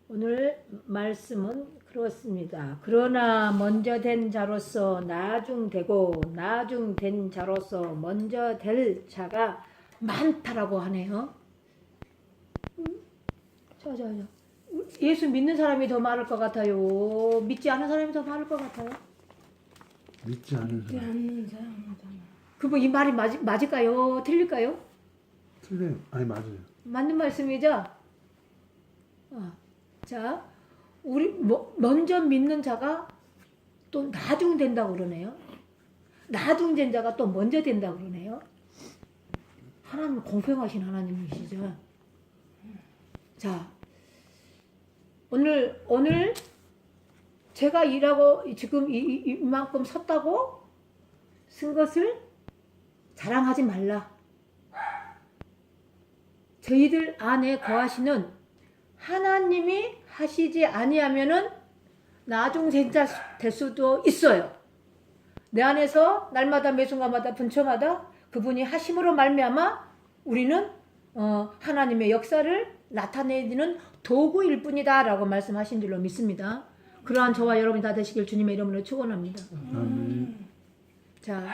오늘 말씀은 그렇습니다. 그러나 먼저 된 자로서 나중되고 나중된 자로서 먼저 될 자가 많다라고 하네요. 예수 믿는 사람이 더 많을 것 같아요? 믿지 않은 사람이 더 많을 것 같아요? 믿지 않는 사람. 그분 이 말이 맞을까요? 틀릴까요? 틀려요. 아니 맞아요. 맞는 말씀이죠? 자, 우리 먼저 믿는 자가 또 나중 된다고 그러네요. 나중 된 자가 또 먼저 된다고 그러네요. 하나님 공평하신 하나님이시죠. 자, 오늘 제가 일하고 지금 이만큼 섰다고 쓴 것을 자랑하지 말라. 저희들 안에 거하시는 하나님이 하시지 아니하면은 나중 될 수도 있어요. 내 안에서 날마다 매순간마다 분초마다 그분이 하심으로 말미암아 우리는 하나님의 역사를 나타내는 도구일 뿐이다 라고 말씀하신 줄로 믿습니다. 그러한 저와 여러분이 다 되시길 주님의 이름으로 축원합니다. 자,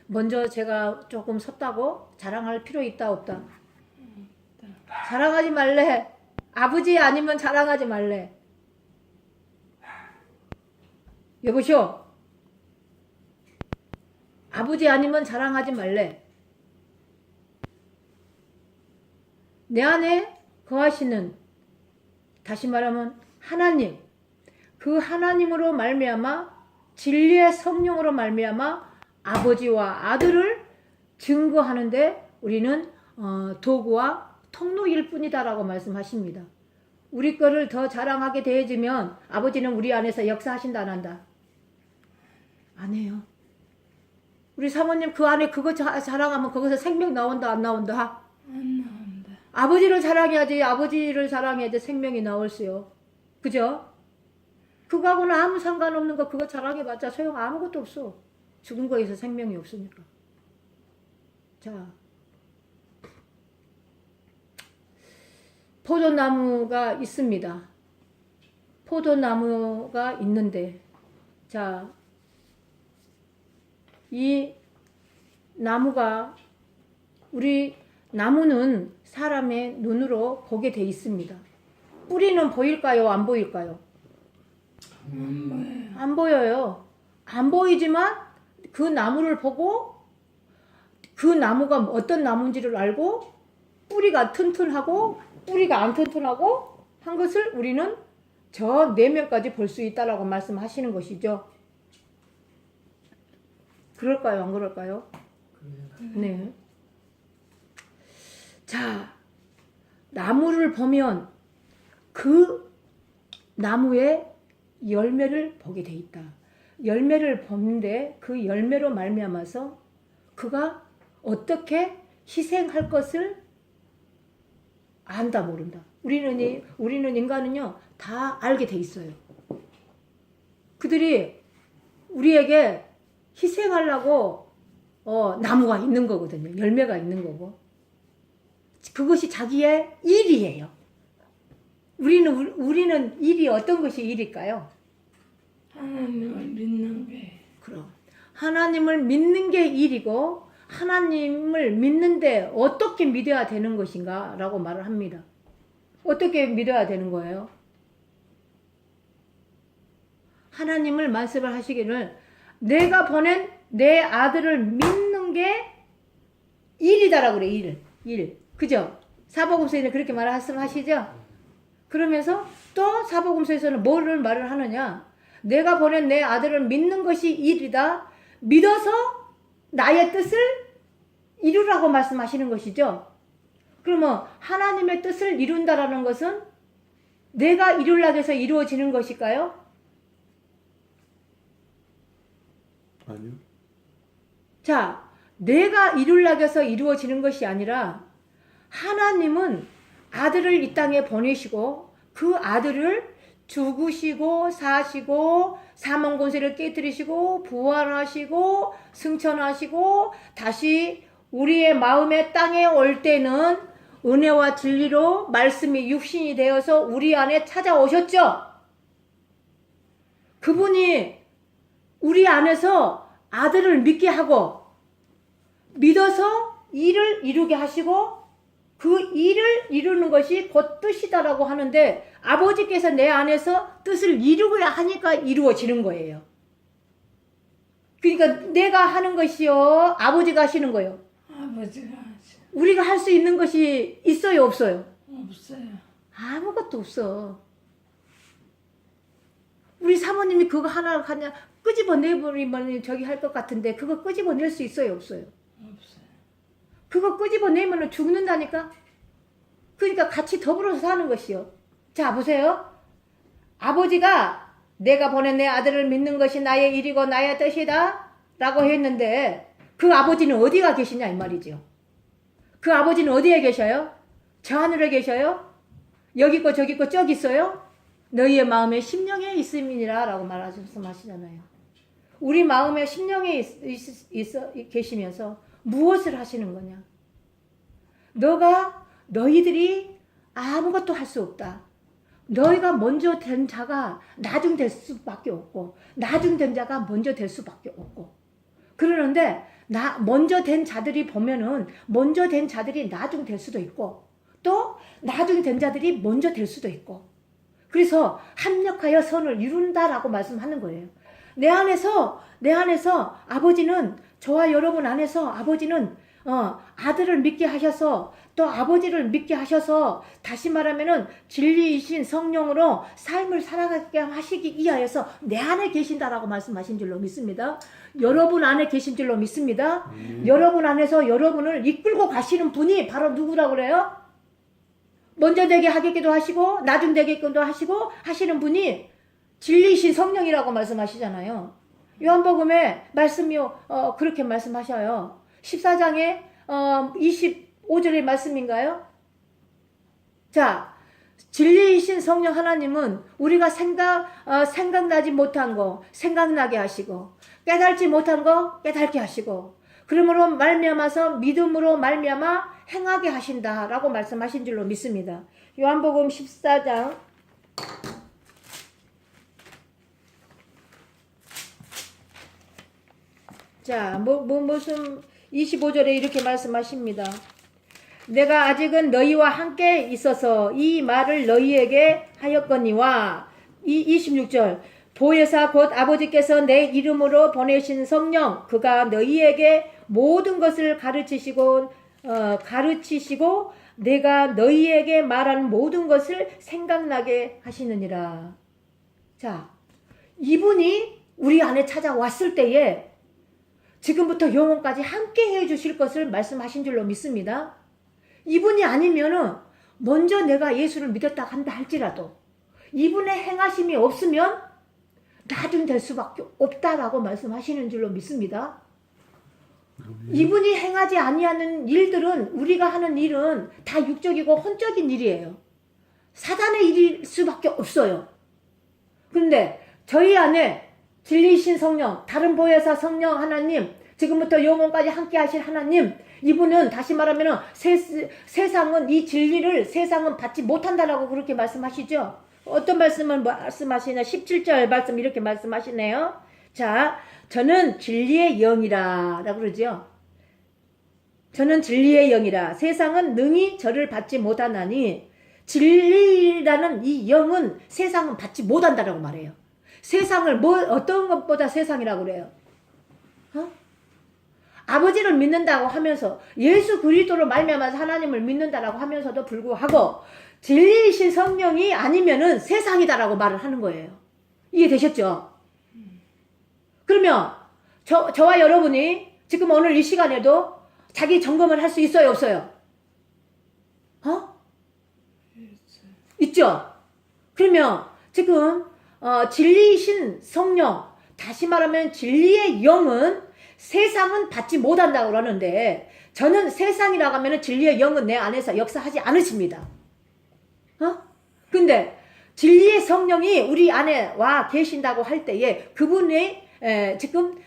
먼저 제가 조금 섰다고 자랑할 필요 있다 없다? 자랑하지 말래. 아버지 아니면 자랑하지 말래. 여보시오. 아버지 아니면 자랑하지 말래. 내 안에 거하시는, 다시 말하면 하나님, 그 하나님으로 말미암아 진리의 성령으로 말미암아 아버지와 아들을 증거하는데 우리는 도구와 통로일 뿐이다라고 말씀하십니다. 우리 거를 더 자랑하게 되어지면 아버지는 우리 안에서 역사하신다 안 한다? 안 해요. 우리 사모님 그 안에 그거 자랑하면 거기서 생명 나온다 안 나온다? 안 나온다. 아버지를 사랑해야지. 아버지를 사랑해야지 생명이 나올수요. 그죠? 그거하고는 아무 상관없는 거 그거 자랑해봤자 소용 아무것도 없어. 죽은 거에서 생명이 없으니까. 자, 포도나무가 있습니다. 포도나무가 있는데, 자, 이 나무가, 우리 나무는 사람의 눈으로 보게 돼 있습니다. 뿌리는 보일까요? 안 보일까요? 안 보여요. 안 보이지만 그 나무를 보고 그 나무가 어떤 나무인지를 알고 뿌리가 튼튼하고 뿌리가 안 튼튼하고 한 것을 우리는 저 내면까지 볼 수 있다라고 말씀하시는 것이죠. 그럴까요? 안 그럴까요? 네. 자, 나무를 보면 그 나무에 열매를 보게 돼 있다. 열매를 보는데 그 열매로 말미암아서 그가 어떻게 희생할 것을 안다 모른다. 우리는 인간은요 다 알게 돼 있어요. 그들이 우리에게 희생하려고 나무가 있는 거거든요. 열매가 있는 거고. 그것이 자기의 일이에요. 우리는 일이 어떤 것이 일일까요? 하나님을 믿는 게. 그럼 하나님을 믿는 게 일이고 하나님을 믿는데 어떻게 믿어야 되는 것인가 라고 말을 합니다. 어떻게 믿어야 되는 거예요? 하나님을 말씀을 하시기를 내가 보낸 내 아들을 믿는 게 일이다라고 그래. 일. 그죠? 사복음서에는 그렇게 말씀하시죠? 그러면서 또 사복음서에서는 뭐를 말을 하느냐? 내가 보낸 내 아들을 믿는 것이 일이다. 믿어서 나의 뜻을 이루라고 말씀하시는 것이죠. 그러면 하나님의 뜻을 이룬다라는 것은 내가 이루려고 해서 이루어지는 것일까요? 아니요. 자, 내가 이루려고 해서 이루어지는 것이 아니라 하나님은 아들을 이 땅에 보내시고 그 아들을 죽으시고 사시고 사망 권세를 깨뜨리시고 부활하시고 승천하시고 다시 우리의 마음의 땅에 올 때는 은혜와 진리로 말씀이 육신이 되어서 우리 안에 찾아오셨죠? 그분이 우리 안에서 아들을 믿게 하고 믿어서 일을 이루게 하시고 그 일을 이루는 것이 곧 뜻이다라고 하는데 아버지께서 내 안에서 뜻을 이루고야 하니까 이루어지는 거예요. 그러니까 내가 하는 것이요 아버지가 하시는 거예요. 아버지가 하시. 우리가 할 수 있는 것이 있어요 없어요? 없어요. 아무것도 없어. 우리 사모님이 그거 하나 그냥 끄집어내버리면 저기 할 것 같은데 그거 끄집어낼 수 있어요 없어요? 없어요. 그거 끄집어내면 죽는다니까? 그러니까 같이 더불어서 사는 것이요. 자 보세요. 아버지가 내가 보낸 내 아들을 믿는 것이 나의 일이고 나의 뜻이다 라고 했는데 그 아버지는 어디가 계시냐 이 말이죠. 그 아버지는 어디에 계셔요? 저 하늘에 계셔요? 여기 있고 저기 있고 저기 있어요? 너희의 마음에 심령에 있음이니라 라고 말씀하시잖아요. 우리 마음에 심령에 있어 계시면서 무엇을 하시는 거냐? 너희들이 아무것도 할 수 없다. 너희가 먼저 된 자가 나중 될 수밖에 없고 나중 된 자가 먼저 될 수밖에 없고 그러는데 먼저 된 자들이 보면은 먼저 된 자들이 나중 될 수도 있고 또 나중 된 자들이 먼저 될 수도 있고 그래서 합력하여 선을 이룬다라고 말씀하는 거예요. 내 안에서 아버지는 저와 여러분 안에서 아버지는 아들을 믿게 하셔서 또 아버지를 믿게 하셔서 다시 말하면은 진리이신 성령으로 삶을 살아가게 하시기 위하여서 내 안에 계신다라고 말씀하신 줄로 믿습니다. 여러분 안에 계신 줄로 믿습니다. 여러분 안에서 여러분을 이끌고 가시는 분이 바로 누구라고 그래요? 먼저 되게 하겠기도 하시고 나중 되게도 하시고 하시는 분이 진리이신 성령이라고 말씀하시잖아요. 요한복음에 말씀이 그렇게 말씀하셔요. 14장에 25절의 말씀인가요? 자, 진리이신 성령 하나님은 우리가 생각나지 못한 거 생각나게 하시고 깨달지 못한 거 깨닫게 하시고 그러므로 말미암아서 믿음으로 말미암아 행하게 하신다라고 말씀하신 줄로 믿습니다. 요한복음 14장 자, 무슨 25절에 이렇게 말씀하십니다. 내가 아직은 너희와 함께 있어서 이 말을 너희에게 하였거니와 26절 보혜사 곧 아버지께서 내 이름으로 보내신 성령 그가 너희에게 모든 것을 가르치시고 내가 너희에게 말한 모든 것을 생각나게 하시느니라. 자, 이분이 우리 안에 찾아왔을 때에 지금부터 영원까지 함께 해주실 것을 말씀하신 줄로 믿습니다. 이분이 아니면은 먼저 내가 예수를 믿었다 한다 할지라도 이분의 행하심이 없으면 나중 될 수밖에 없다라고 말씀하시는 줄로 믿습니다. 이분이 행하지 아니하는 일들은 우리가 하는 일은 다 육적이고 혼적인 일이에요. 사단의 일일 수밖에 없어요. 그런데 저희 안에 진리이신 성령, 다른 보혜사 성령 하나님, 지금부터 영원까지 함께 하실 하나님, 이분은 다시 말하면 세상은 이 진리를 세상은 받지 못한다라고 그렇게 말씀하시죠. 어떤 말씀을 말씀하시냐 17절 말씀 이렇게 말씀하시네요. 자, 저는 진리의 영이라 라고 그러죠. 저는 진리의 영이라 세상은 능히 저를 받지 못하나니 진리라는 이 영은 세상은 받지 못한다라고 말해요. 세상을 어떤 것보다 세상이라고 그래요. 아버지를 믿는다고 하면서 예수 그리스도로 말미암아서 하나님을 믿는다라고 하면서도 불구하고 진리이신 성령이 아니면은 세상이다라고 말을 하는 거예요. 이해되셨죠? 그러면 저와 여러분이 지금 오늘 이 시간에도 자기 점검을 할 수 있어요, 없어요? 있죠? 그러면 지금 진리이신 성령, 다시 말하면 진리의 영은 세상은 받지 못한다고 그러는데 저는 세상이라고 하면 진리의 영은 내 안에서 역사하지 않으십니다. 근데 진리의 성령이 우리 안에 와 계신다고 할 때에 그분의 지금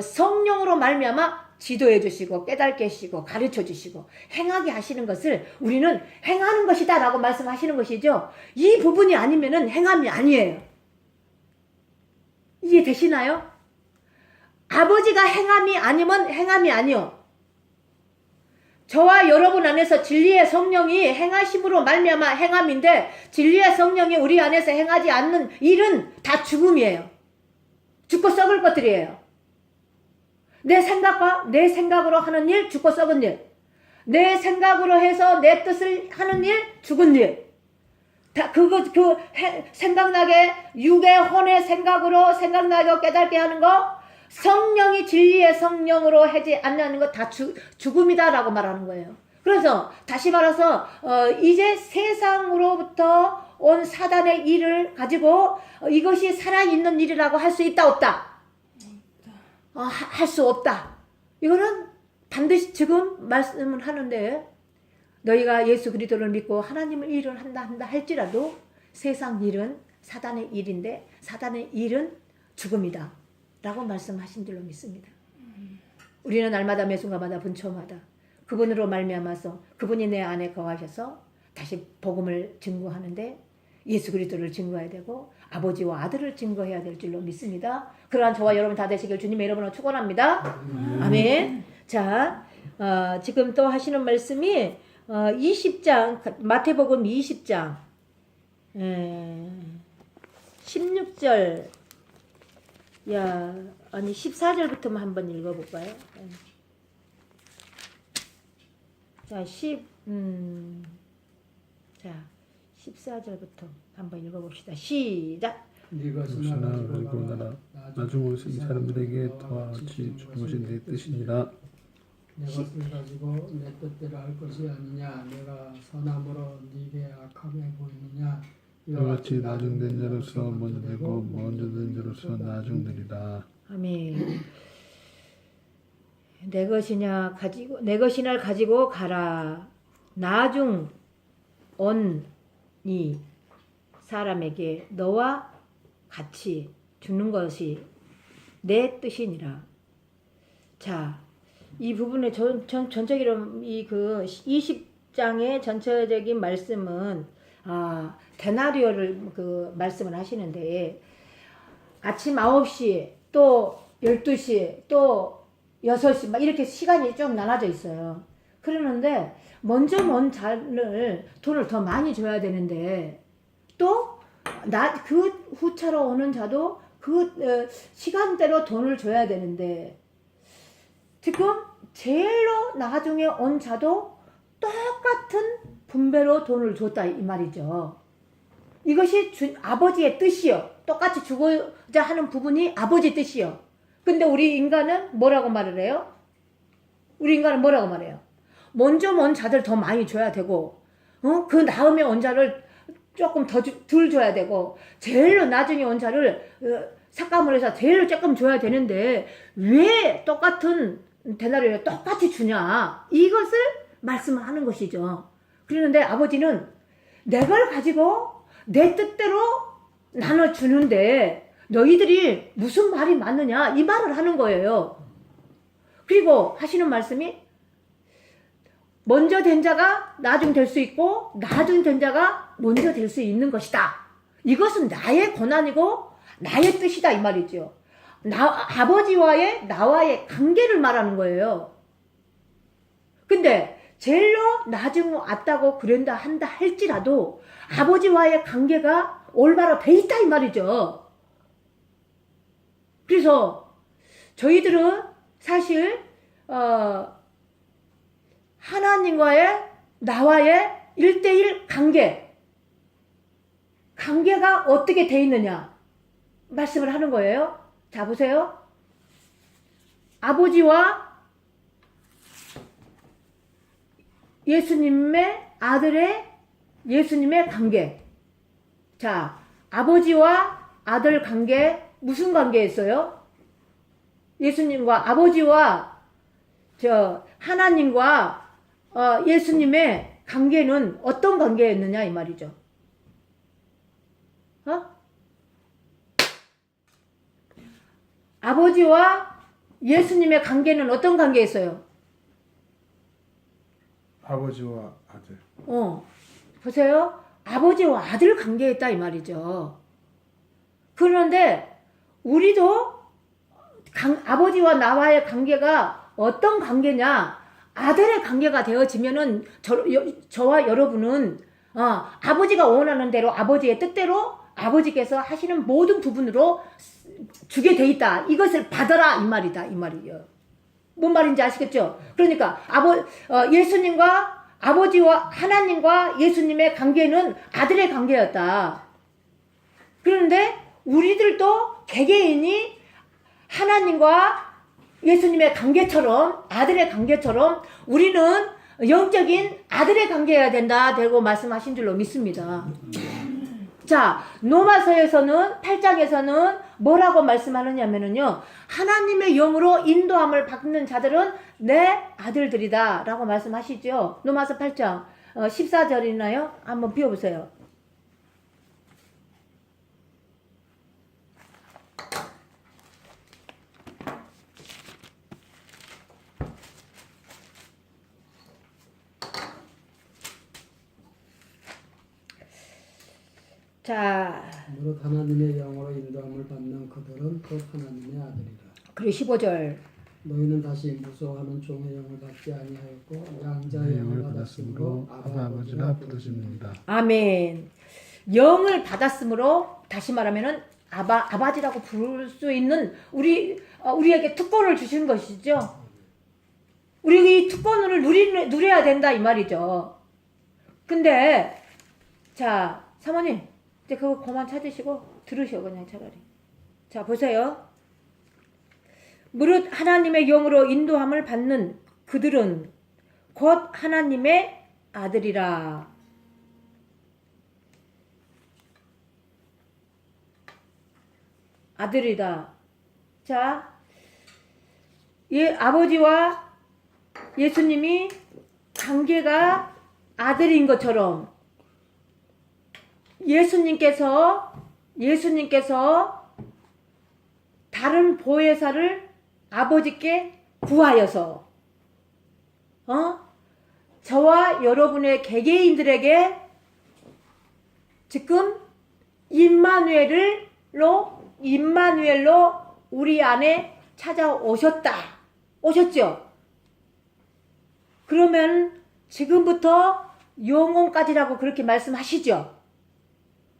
성령으로 말미암아 지도해 주시고 깨닫게 하시고 가르쳐 주시고 행하게 하시는 것을 우리는 행하는 것이다 라고 말씀하시는 것이죠. 이 부분이 아니면은 행함이 아니에요. 이해되시나요? 아버지가 행함이 아니면 행함이 아니요. 저와 여러분 안에서 진리의 성령이 행하심으로 말미암아 행함인데 진리의 성령이 우리 안에서 행하지 않는 일은 다 죽음이에요. 죽고 썩을 것들이에요. 내 생각과 내 생각으로 하는 일 죽고 썩은 일, 내 생각으로 해서 내 뜻을 하는 일 죽은 일, 다 생각나게 육의 혼의 생각으로 생각나게 깨닫게 하는 거 성령이 진리의 성령으로 하지 않는 거 다 죽음이다라고 말하는 거예요. 그래서 다시 말해서 이제 세상으로부터 온 사단의 일을 가지고 이것이 살아있는 일이라고 할 수 있다 없다? 할 수 없다. 이거는 반드시 지금 말씀을 하는데 너희가 예수 그리스도를 믿고 하나님의 일을 한다 할지라도 세상 일은 사단의 일인데 사단의 일은 죽음이다 라고 말씀하신 줄로 믿습니다. 우리는 날마다 매 순간마다 분초마다 그분으로 말미암아서 그분이 내 안에 거하셔서 다시 복음을 증거하는데 예수 그리스도를 증거해야 되고 아버지와 아들을 증거해야 될 줄로 믿습니다. 그러한 저와 여러분 다 되시길 주님의 이름으로 축원합니다. 아멘. 자, 지금 또 하시는 말씀이 20장 마태복음 20장 16절 아니 14절부터만 한번 읽어볼까요? 자, 14절부터 한번 읽어봅시다. 시작. 이것이나 그리고 나라 나중 오실 사람들에게 더하지 주는 것이 내 뜻이니라. 내 것을 가지고 내 뜻대로 할 것이 아니냐. 내가 선함으로 네게 악하게 보이느냐. 이와 같이 나중된 자로서 먼저 되고 먼저 된 자로서 나중되리라. 아멘. 내 것이나 가지고 가라. 나중 온이 사람에게 너와 같이 주는 것이 내 뜻이니라. 자, 이 부분에 전적으로 이 20장의 전체적인 말씀은 데나리오를 말씀을 하시는데 아침 9시 또 12시 또 6시 막 이렇게 시간이 좀 나눠져 있어요. 그러는데 먼저 온 자를 돈을 더 많이 줘야 되는데 또 그 후차로 오는 자도 그 시간대로 돈을 줘야 되는데 지금 제일로 나중에 온 자도 똑같은 분배로 돈을 줬다 이 말이죠. 이것이 아버지의 뜻이요. 똑같이 주고자 하는 부분이 아버지 뜻이요. 근데 우리 인간은 뭐라고 말을 해요? 우리 인간은 뭐라고 말해요? 먼저 온 자들 더 많이 줘야 되고 그 다음에 온 자를 조금 덜 줘야 되고 제일로 나중에 온 자를 삭감을 해서 제일로 조금 줘야 되는데 왜 똑같은 데나리오를 똑같이 주냐 이것을 말씀을 하는 것이죠. 그러는데 아버지는 내 걸 가지고 내 뜻대로 나눠주는데 너희들이 무슨 말이 맞느냐 이 말을 하는 거예요. 그리고 하시는 말씀이 먼저 된 자가 나중 될 수 있고 나중 된 자가 먼저 될 수 있는 것이다. 이것은 나의 권한이고 나의 뜻이다 이 말이죠. 아버지와의 나와의 관계를 말하는 거예요. 근데 제일로 나중 왔다고 그런다 한다 할지라도 아버지와의 관계가 올바로 돼 있다 이 말이죠. 그래서 저희들은 사실 하나님과의 나와의 1대1 관계가 어떻게 돼 있느냐 말씀을 하는 거예요. 자 보세요. 아버지와 예수님의 아들의 예수님의 관계. 자, 아버지와 아들 관계 무슨 관계였어요? 예수님과 아버지와 하나님과 예수님의 관계는 어떤 관계였느냐 이 말이죠. 아버지와 예수님의 관계는 어떤 관계였어요? 아버지와 아들. 보세요. 아버지와 아들 관계였다 이 말이죠. 그런데 우리도 아버지와 나와의 관계가 어떤 관계냐? 아들의 관계가 되어지면은 저와 여러분은 아버지가 원하는 대로 아버지의 뜻대로 아버지께서 하시는 모든 부분으로 주게 돼 있다. 이것을 받아라 이 말이다 이 말이에요. 뭔 말인지 아시겠죠? 그러니까 예수님과 아버지와 하나님과 예수님의 관계는 아들의 관계였다. 그런데 우리들도 개개인이 하나님과 예수님의 관계처럼 아들의 관계처럼 우리는 영적인 아들의 관계여야 된다 되고 말씀하신 줄로 믿습니다. 자, 로마서에서는 8장에서는 뭐라고 말씀하느냐면요. 하나님의 영으로 인도함을 받는 자들은 내 아들들이다 라고 말씀하시죠. 로마서 8장 14절이나요? 한번 비워보세요. 자, 무릇 하나님의 영으로 인도함을 받는 그들은 곧 하나님의 아들이라. 그리고 15절. 너희는 다시 무서워하는 종의 영을 받지 아니하였고 양자의 영을 받았으므로 아버지라 부르십니다. 아멘. 영을 받았으므로 다시 말하면은 아바지라고 부를 수 있는 우리에게 특권을 주신 것이죠. 우리 이 특권을 누려야 된다 이 말이죠. 근데 자 사모님 이제 그거 그만 찾으시고 들으셔 그냥 차라리. 자 보세요. 무릇 하나님의 영으로 인도함을 받는 그들은 곧 하나님의 아들이라. 아들이다. 자, 아버지와 예수님이 관계가 아들인 것처럼 예수님께서 다른 보혜사를 아버지께 구하여서 저와 여러분의 개개인들에게 지금 임마누엘로 우리 안에 오셨죠? 그러면 지금부터 영혼까지라고 그렇게 말씀하시죠?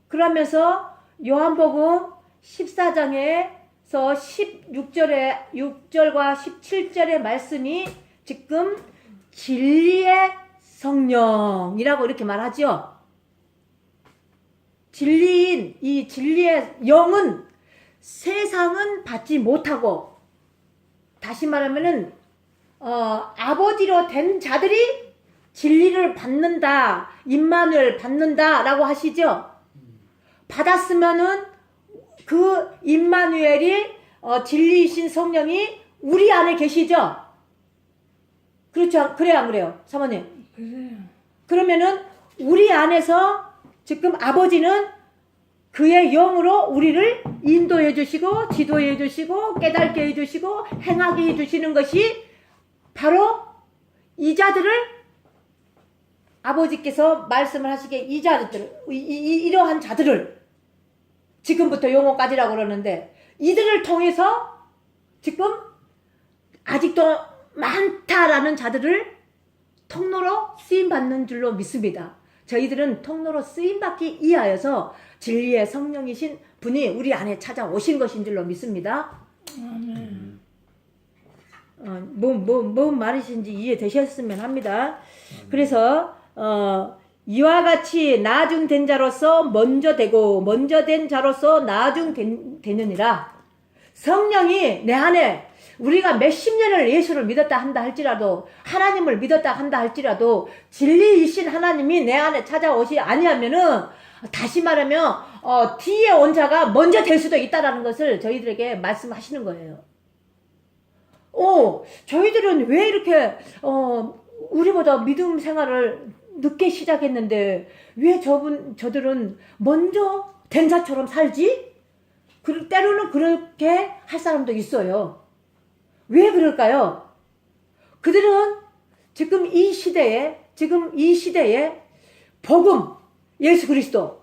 그러면서 요한복음 14장에서 6절과 17절의 말씀이 지금 진리의 성령이라고 이렇게 말하죠? 진리인 이 진리의 영은 세상은 받지 못하고 다시 말하면은 아버지로 된 자들이 진리를 받는다, 임마누엘 받는다라고 하시죠. 받았으면은 그 임마누엘이 진리이신 성령이 우리 안에 계시죠. 그렇죠? 그래요, 안 그래요, 사모님? 그래요. 그러면은 우리 안에서 지금 아버지는 그의 영으로 우리를 인도해 주시고 지도해 주시고 깨닫게 해 주시고 행하게 해 주시는 것이 바로 이 자들을 아버지께서 말씀을 하시기에 이 자들을 이러한 자들을 지금부터 영혼까지라고 그러는데 이들을 통해서 지금 아직도 많다라는 자들을 통로로 쓰임받는 줄로 믿습니다. 저희들은 통로로 쓰임받기 위하여서 진리의 성령이신 분이 우리 안에 찾아오신 것인 줄로 믿습니다. 아멘. 뭔 말이신지 이해되셨으면 합니다. 그래서 이와 같이 나중된 자로서 먼저 되고 먼저 된 자로서 나중되느니라. 성령이 내 안에 우리가 몇십 년을 예수를 믿었다 한다 할지라도 하나님을 믿었다 한다 할지라도 진리이신 하나님이 내 안에 찾아오시 아니하면은 다시 말하면 뒤에 온 자가 먼저 될 수도 있다라는 것을 저희들에게 말씀하시는 거예요. 저희들은 왜 이렇게 우리보다 믿음 생활을 늦게 시작했는데 왜 저들은 먼저 된 자처럼 살지? 때로는 그렇게 할 사람도 있어요. 왜 그럴까요? 그들은 지금 이 시대에 복음, 예수 그리스도,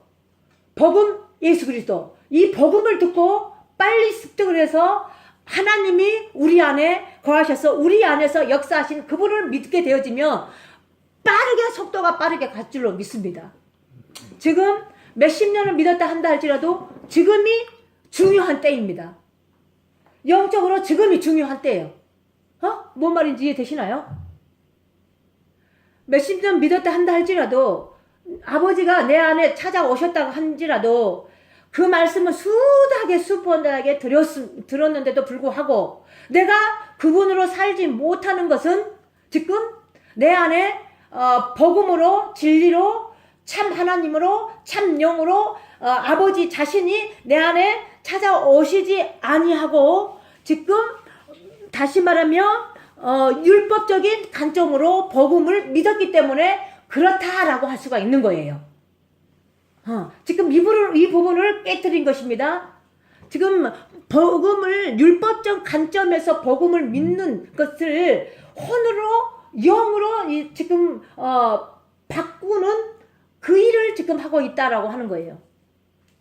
이 복음을 듣고 빨리 습득을 해서 하나님이 우리 안에 거하셔서 우리 안에서 역사하신 그분을 믿게 되어지면 속도가 빠르게 갈 줄로 믿습니다. 지금 몇십 년을 믿었다 한다 할지라도 지금이 중요한 때입니다. 영적으로 지금이 중요한 때예요. 뭔 말인지 이해되시나요? 몇십 년 믿었다 한다 할지라도 아버지가 내 안에 찾아오셨다고 한지라도 그 말씀을 수번하게 들었는데도 불구하고 내가 그분으로 살지 못하는 것은 지금 내 안에 복음으로 진리로 참 하나님으로 참 영으로 아버지 자신이 내 안에 찾아오시지 아니하고 지금 다시 말하면 율법적인 관점으로 복음을 믿었기 때문에 그렇다라고 할 수가 있는 거예요. 지금 이 부분을 깨뜨린 것입니다. 지금 복음을 율법적 관점에서 복음을 믿는 것을 혼으로 영으로 지금 바꾸는 그 일을 지금 하고 있다라고 하는 거예요.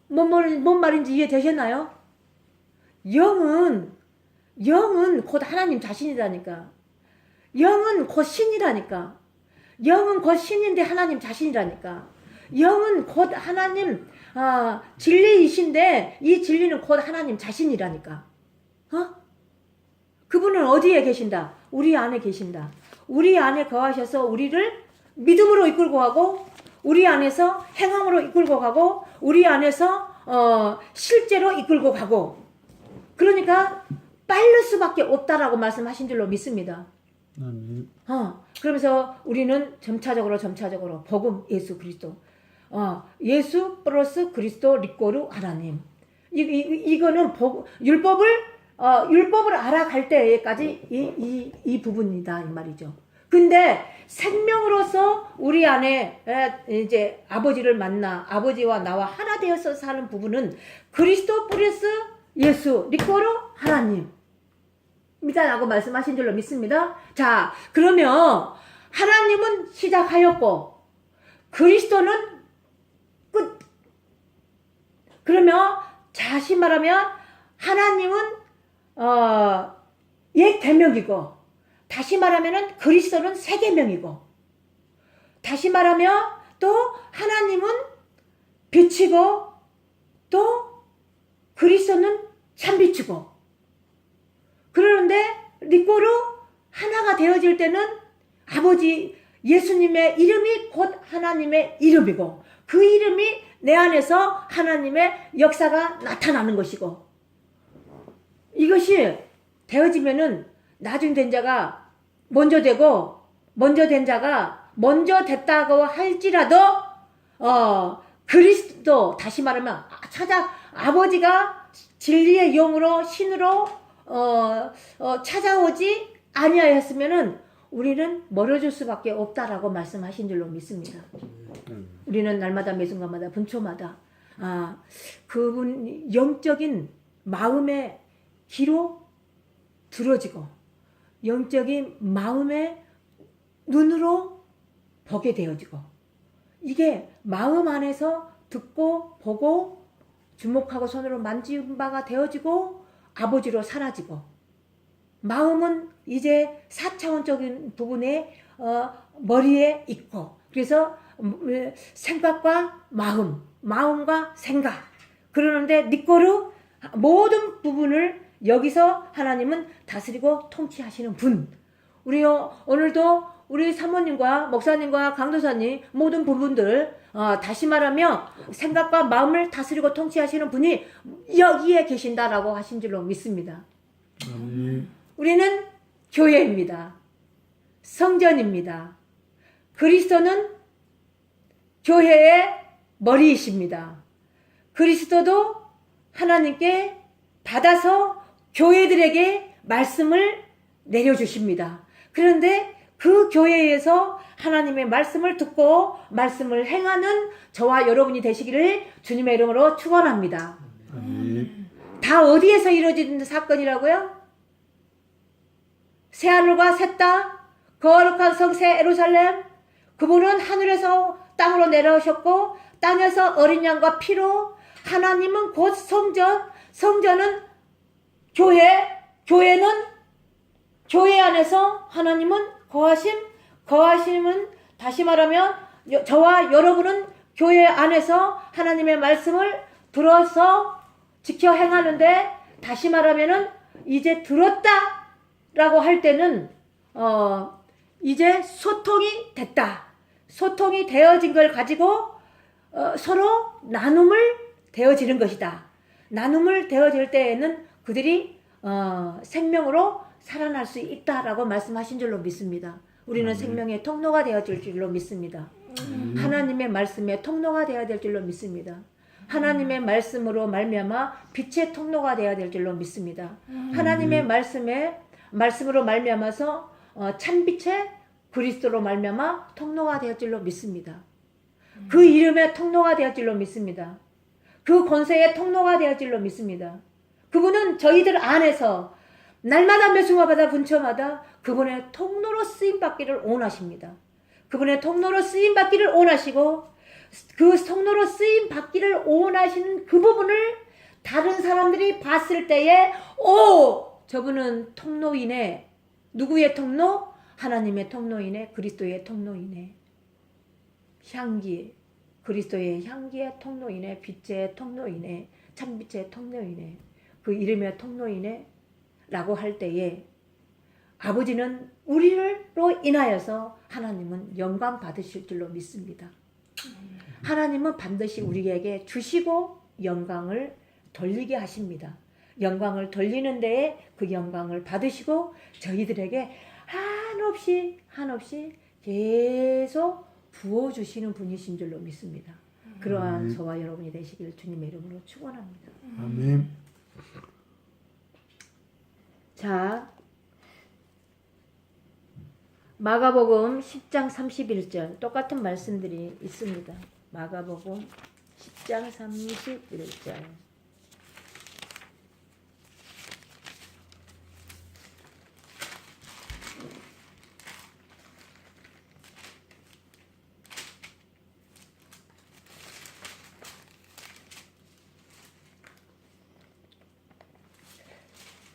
뭔 말인지 이해되셨나요? 영은 곧 하나님 자신이라니까. 영은 곧 신이라니까. 영은 곧 신인데 하나님 자신이라니까. 영은 곧 하나님 진리이신데 이 진리는 곧 하나님 자신이라니까. 그분은 어디에 계신다? 우리 안에 계신다. 우리 안에 거하셔서 우리를 믿음으로 이끌고 가고 우리 안에서 행함으로 이끌고 가고 우리 안에서 실제로 이끌고 가고 그러니까 빠를 수밖에 없다라고 말씀하신 줄로 믿습니다. 아멘. 그러면서 우리는 점차적으로 복음 예수 그리스도 예수 플러스 그리스도 리꼬르 하나님 이거는 율법을 알아갈 때까지 이 부분이다 이 말이죠. 근데 생명으로서 우리 안에 이제 아버지를 만나 아버지와 나와 하나 되어서 사는 부분은 그리스도 플러스 예수 리꼬르 하나님 이다라고 말씀하신 줄로 믿습니다. 자, 그러면 하나님은 시작하였고 그리스도는 끝. 그러면 다시 말하면 하나님은 옛 계명이고 다시 말하면은 그리스도는 새 계명이고 다시 말하면 또 하나님은 빛이고 또 그리스도는 참빛이고 그러는데 리꼬르 하나가 되어질 때는 아버지 예수님의 이름이 곧 하나님의 이름이고 그 이름이 내 안에서 하나님의 역사가 나타나는 것이고 이것이 되어지면은 나중 된 자가 먼저 되고 먼저 된 자가 먼저 됐다고 할지라도 그리스도 다시 말하면 아버지가 진리의 영으로 신으로 찾아오지 아니하였으면은 우리는 멀어질 수밖에 없다라고 말씀하신 줄로 믿습니다. 우리는 날마다 매 순간마다 분초마다 그분 영적인 마음의 귀로 들어지고 영적인 마음의 눈으로 보게 되어지고 이게 마음 안에서 듣고 보고 주목하고 손으로 만진 바가 되어지고 아버지로 사라지고 마음은 이제 4차원적인 부분에 머리에 있고 그래서 생각과 마음과 생각 그러는데 니꼬르 모든 부분을 여기서 하나님은 다스리고 통치하시는 분. 우리요 오늘도 우리 사모님과 목사님과 강도사님 모든 부분들 다시 말하면 생각과 마음을 다스리고 통치하시는 분이 여기에 계신다라고 하신 줄로 믿습니다. 아멘. 우리는 교회입니다. 성전입니다. 그리스도는 교회의 머리이십니다. 그리스도도 하나님께 받아서 교회들에게 말씀을 내려주십니다. 그런데 그 교회에서 하나님의 말씀을 듣고 말씀을 행하는 저와 여러분이 되시기를 주님의 이름으로 축원합니다. 아멘. 다 어디에서 이루어진 사건이라고요? 새하늘과 새 땅, 거룩한 성새 예루살렘, 그분은 하늘에서 땅으로 내려오셨고 땅에서 어린 양과 피로, 하나님은 곧 성전, 성전은 교회, 교회는 교회 안에서 하나님은 거하심은 다시 말하면 저와 여러분은 교회 안에서 하나님의 말씀을 들어서 지켜 행하는데, 다시 말하면은 이제 들었다라고 할 때는 이제 소통이 됐다. 소통이 되어진 걸 가지고 서로 나눔을 되어지는 것이다. 나눔을 되어질 때에는 그들이 생명으로 살아날 수 있다라고 말씀하신 줄로 믿습니다. 우리는 생명의 통로가 되어질 줄로 믿습니다. 하나님의 말씀의 통로가 되어야 될 줄로 믿습니다. 하나님의 말씀으로 말미암아 빛의 통로가 되어야 될 줄로 믿습니다. 하나님의 말씀으로 말미암아서 참빛의 그리스도로 말미암아 통로가 되어 줄로 믿습니다. 그 이름의 통로가 되어 줄로 믿습니다. 그 권세의 통로가 되어 줄로 믿습니다. 그분은 저희들 안에서 날마다 매순간마다 분처마다 그분의 통로로 쓰임받기를 원하십니다. 그분의 통로로 쓰임받기를 원하시고, 그 통로로 쓰임받기를 원하시는 그 부분을 다른 사람들이 봤을 때에 저분은 통로이네. 누구의 통로? 하나님의 통로이네. 그리스도의 통로이네. 향기, 그리스도의 향기의 통로이네. 빛의 통로이네. 참빛의 통로이네. 그 이름의 통로이네 라고 할 때에 아버지는 우리로 인하여서 하나님은 영광 받으실 줄로 믿습니다. 하나님은 반드시 우리에게 주시고 영광을 돌리게 하십니다. 영광을 돌리는 데에 그 영광을 받으시고 저희들에게 한없이 계속 부어주시는 분이신 줄로 믿습니다. 그러한 저와 여러분이 되시길 주님의 이름으로 축원합니다. 아멘. 자, 마가복음 10장 31절 똑같은 말씀들이 있습니다. 마가복음 10장 31절.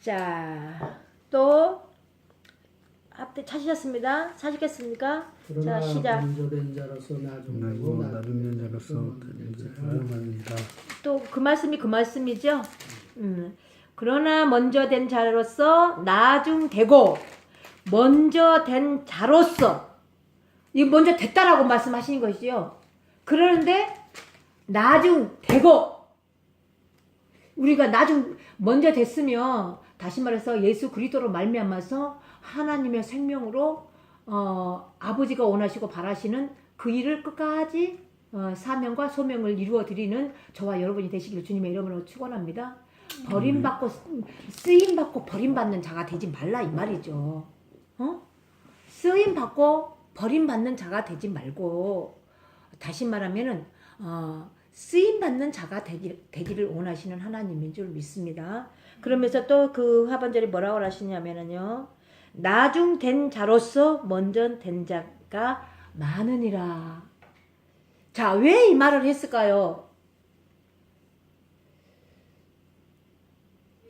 자, 또 앞에 찾으셨습니다. 찾으셨습니까? 그러나 자, 시작. 먼저 된 자로서 나중되고 나중된 자로서 나중된다. 또 그 말씀이 그 말씀이죠. 그러나 먼저 된 자로서 나중되고, 먼저 된 자로서, 이 먼저 됐다라고 말씀하시는 것이죠. 그러는데 나중되고, 우리가 먼저 됐으면 다시 말해서 예수 그리스도로 말미암아서 하나님의 생명으로 아버지가 원하시고 바라시는 그 일을 끝까지 사명과 소명을 이루어 드리는 저와 여러분이 되시길 주님의 이름으로 축원합니다. 버림받고 쓰임받고 버림받는 자가 되지 말라 이 말이죠. 쓰임받고 버림받는 자가 되지 말고, 다시 말하면은 쓰임받는 자가 되기를 원하시는 하나님인 줄 믿습니다. 그러면서 또 그 하반절에 뭐라고 하시냐면요, 나중된 자로서 먼저 된 자가 많으니라. 자, 왜 이 말을 했을까요?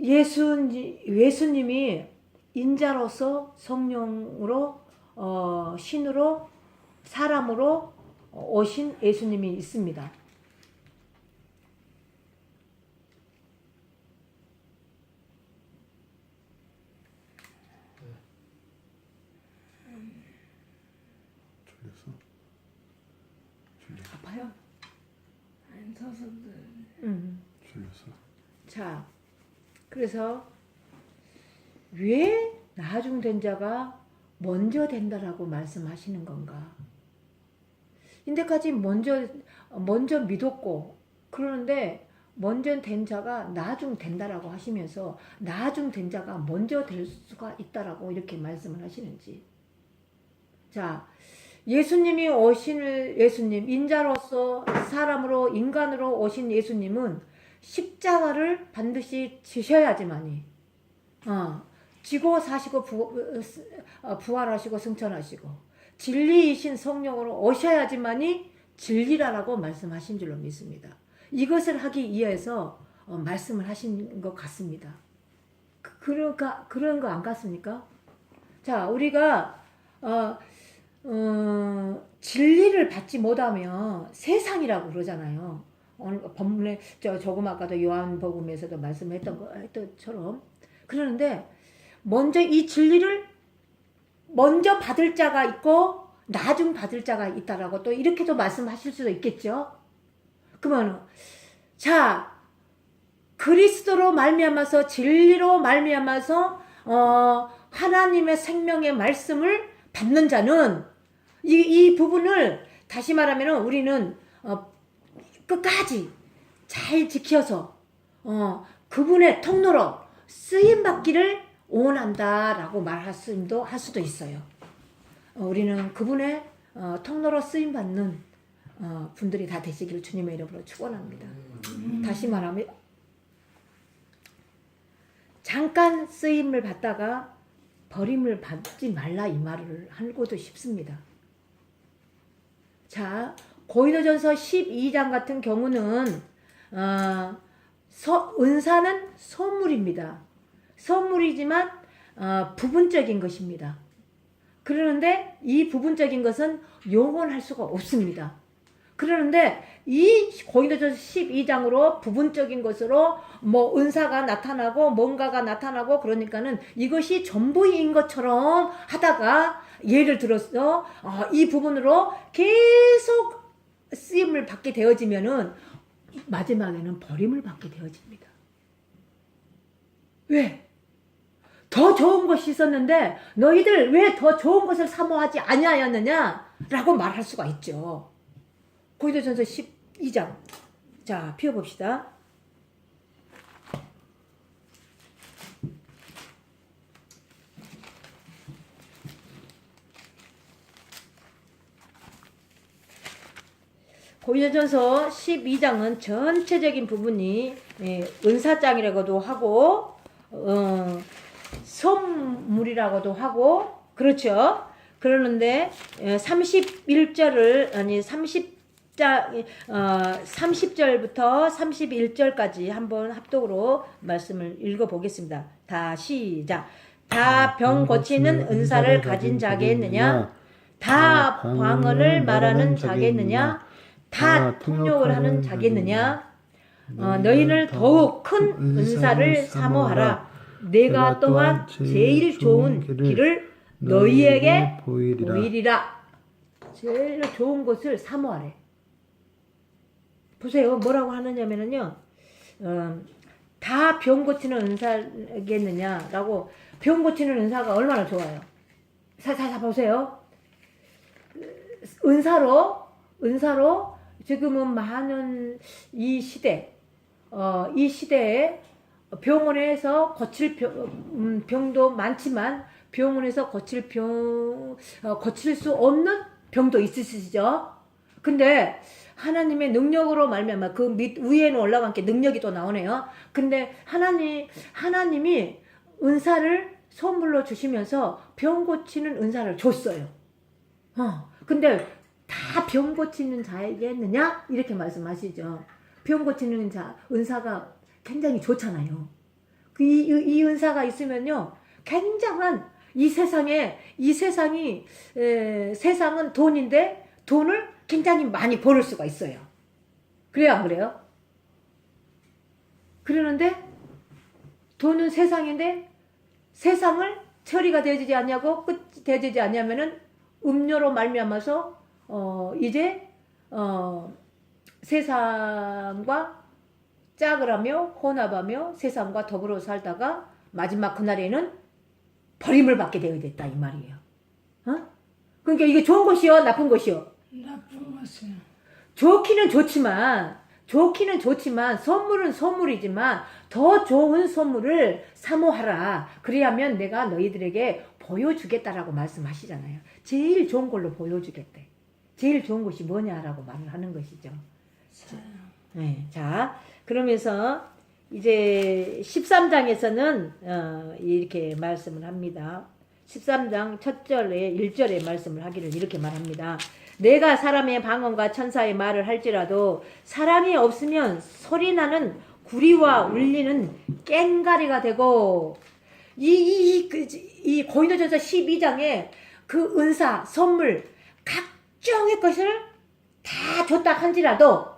예수님이 인자로서 성령으로 신으로 사람으로 오신 예수님이 있습니다. 아파요? 안 서서도 졸려서. 자, 그래서 왜 나중된 자가 먼저 된다라고 말씀하시는 건가? 인데까지 먼저 믿었고, 그러는데 먼저 된 자가 나중 된다라고 하시면서 나중 된 자가 먼저 될 수가 있다라고 이렇게 말씀을 하시는지. 자, 예수님이 예수님, 인자로서 사람으로 인간으로 오신 예수님은 십자가를 반드시 지셔야지만이 지고 사시고 부활하시고 승천하시고 진리이신 성령으로 오셔야지만이 진리라고 말씀하신 줄로 믿습니다. 이것을 하기 위해서 말씀을 하신 것 같습니다. 그런 거 안 같습니까? 자, 우리가 진리를 받지 못하면 세상이라고 그러잖아요. 오늘 본문에 조금 아까도 요한복음에서도 말씀했던 것처럼 그러는데 먼저 이 진리를 먼저 받을 자가 있고 나중 받을 자가 있다라고 또 이렇게도 말씀하실 수도 있겠죠. 그러면 자 그리스도로 말미암아서 진리로 말미암아서 하나님의 생명의 말씀을 받는 자는 이 부분을 다시 말하면 우리는 끝까지 잘 지켜서 그분의 통로로 쓰임 받기를 원한다라고 말할 수도 있어요. 우리는 그분의 통로로 쓰임 받는 분들이 다 되시기를 주님의 이름으로 축원합니다. 다시 말하면 잠깐 쓰임을 받다가 버림을 받지 말라 이 말을 하고도 싶습니다. 자, 고린도전서 12장 같은 경우는 은사는 선물입니다. 선물이지만 부분적인 것입니다. 그러는데 이 부분적인 것은 영원할 수가 없습니다. 그러는데 이 고린도전서 12장으로 부분적인 것으로 뭐 은사가 나타나고 뭔가가 나타나고 그러니까는 이것이 전부인 것처럼 하다가 예를 들어서 이 부분으로 계속 쓰임을 받게 되어지면은 마지막에는 버림을 받게 되어집니다. 왜? 더 좋은 것이 있었는데 너희들 왜 더 좋은 것을 사모하지 아니하였느냐? 라고 말할 수가 있죠. 고린도전서 12장. 자, 펴봅시다. 고린도전서 12장은 전체적인 부분이 은사장이라고도 하고 선물이라고도 하고 그렇죠. 그러는데 30절부터 31절까지 한번 합독으로 말씀을 읽어보겠습니다. 다 시작. 다 병 고치는 은사를 가진 자겠느냐? 다 방언을 말하는 자겠느냐? 다 통역을 하는 자겠느냐? 너희는 더욱 큰 은사를 사모하라. 내가 또한 제일 좋은 길을 너희에게 보이리라. 제일 좋은 것을 사모하래. 보세요. 뭐라고 하느냐면요. 다 병 고치는 은사겠느냐라고. 병 고치는 은사가 얼마나 좋아요. 자 보세요. 은사로 지금은 많은 이 시대에 병원에서 고칠 병도 많지만 병원에서 고칠 수 없는 병도 있으시죠. 근데 하나님의 능력으로 말미암아 그 밑 위에는 올라간 게 능력이 또 나오네요. 근데 하나님이 은사를 선물로 주시면서 병 고치는 은사를 줬어요. 근데 다 병 고치는 자이겠느냐? 이렇게 말씀하시죠. 병 고치는 자 은사가 굉장히 좋잖아요. 이 은사가 있으면요, 굉장한 세상은 돈인데 돈을 굉장히 많이 벌을 수가 있어요. 그래요, 안 그래요? 그러는데 돈은 세상인데 세상을 처리가 되지 않냐고 끝이 되지 않냐면은 음료로 말미암아서 이제 세상과 짝을 하며 혼합하며 세상과 더불어 살다가 마지막 그날에는 버림을 받게 되어졌다 이 말이에요. 그러니까 이게 좋은 것이요, 나쁜 것이요? 나쁜 것이요. 좋기는 좋지만 선물은 선물이지만 더 좋은 선물을 사모하라. 그래야면 내가 너희들에게 보여주겠다라고 말씀하시잖아요. 제일 좋은 걸로 보여주겠대. 제일 좋은 것이 뭐냐라고 말을 하는 것이죠. 네, 자, 그러면서 이제 13장에서는 이렇게 말씀을 합니다. 13장 첫 절에 1절에 말씀을 하기를 이렇게 말합니다. 내가 사람의 방언과 천사의 말을 할지라도 사랑이 없으면 소리나는 구리와 울리는 꽹가리가 되고 이 고린도전서 12장에 그 은사, 선물, 각종의 것을 다 줬다 한지라도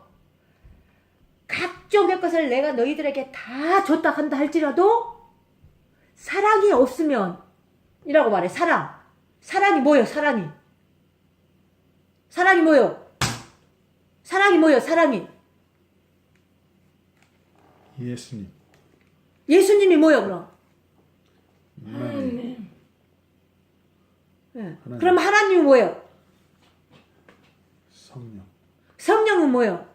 각종의 것을 내가 너희들에게 다 줬다 한다 할지라도 사랑이 없으면 이라고 말해. 사랑이 뭐예요? 사랑이 뭐예요? 사랑이 예수님이 뭐예요? 그럼 하나님. 네. 그럼 하나님이 뭐예요? 성령은 뭐예요?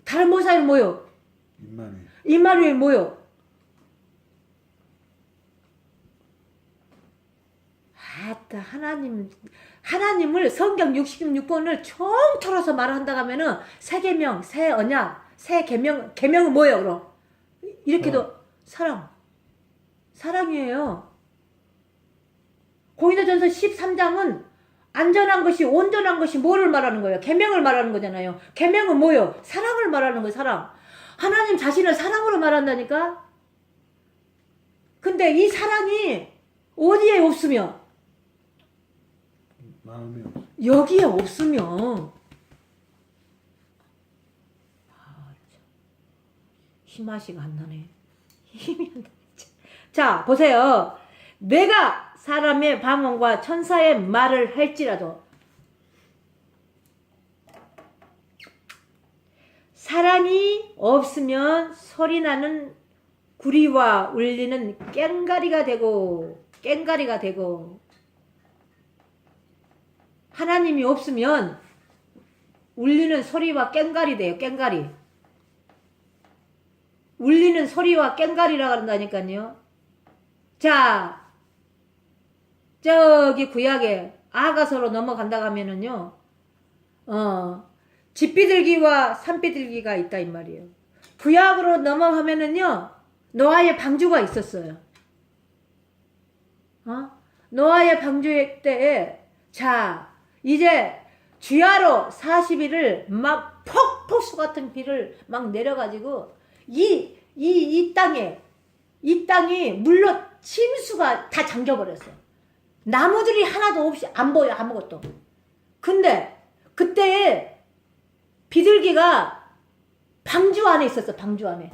다른 보혜사는 뭐예요? 임마누엘 뭐예요? 아따 하나님을 성경 66권을 총틀어서 말한다 하면은 새 계명, 새 언약, 새 계명은 뭐예요? 그럼 이렇게도 사랑이에요. 고린도전서 13장은 안전한 것이 온전한 것이 뭐를 말하는 거예요? 계명을 말하는 거잖아요. 계명은 뭐예요? 사랑을 말하는 거예요. 사랑. 하나님 자신을 사랑으로 말한다니까. 근데 이 사랑이 어디에 없으면 여기에 없으면 힘맛이가 안 나네. 힘이 안 나네. 자 보세요. 내가 사람의 방언과 천사의 말을 할지라도 사랑이 없으면 소리나는 구리와 울리는 꽹가리가 되고 하나님이 없으면 울리는 소리와 꽹가리 돼요. 꽹가리. 울리는 소리와 꽹가리라고 한다니까요. 자 저기 구약에 아가서로 넘어간다 하면은요, 집비둘기와 산비둘기가 있다 이 말이에요. 구약으로 넘어가면은요, 노아의 방주가 있었어요. 노아의 방주 때에 자 이제 주야로 40일을 막 폭포수 같은 비를 막 내려가지고 이 땅이 물로 침수가 다 잠겨버렸어요. 나무들이 하나도 없이 안 보여 아무것도. 근데 그때 비둘기가 방주 안에 있었어. 방주 안에.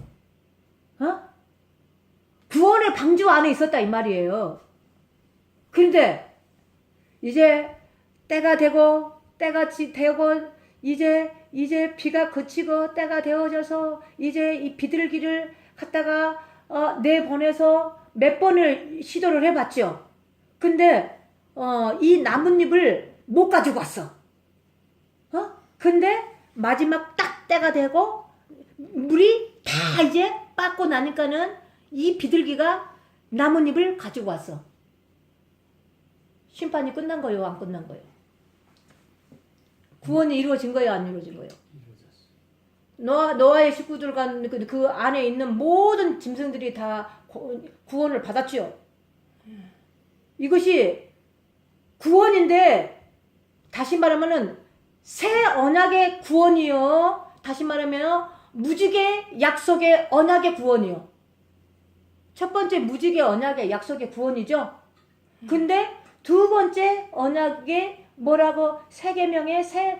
구원의 방주 안에 있었다 이 말이에요. 그런데 이제 때가 되고 이제 비가 그치고 때가 되어져서 이제 이 비둘기를 갖다가 내보내서 몇 번을 시도를 해봤죠. 근데 이 나뭇잎을 못 가지고 왔어. 근데 마지막 딱 때가 되고 물이 다 이제 빠고 나니까는 이 비둘기가 나뭇잎을 가지고 왔어. 심판이 끝난 거예요? 안 끝난 거예요? 구원이 이루어진 거예요? 안 이루어진 거예요? 노아의 식구들과 그 안에 있는 모든 짐승들이 다 구원을 받았죠. 이것이 구원인데 다시 말하면은 새 언약의 구원이요. 다시 말하면 무지개 약속의 언약의 구원이요. 첫 번째 무지개 언약의 약속의 구원이죠. 근데 두 번째 언약의 뭐라고 새 계명의 새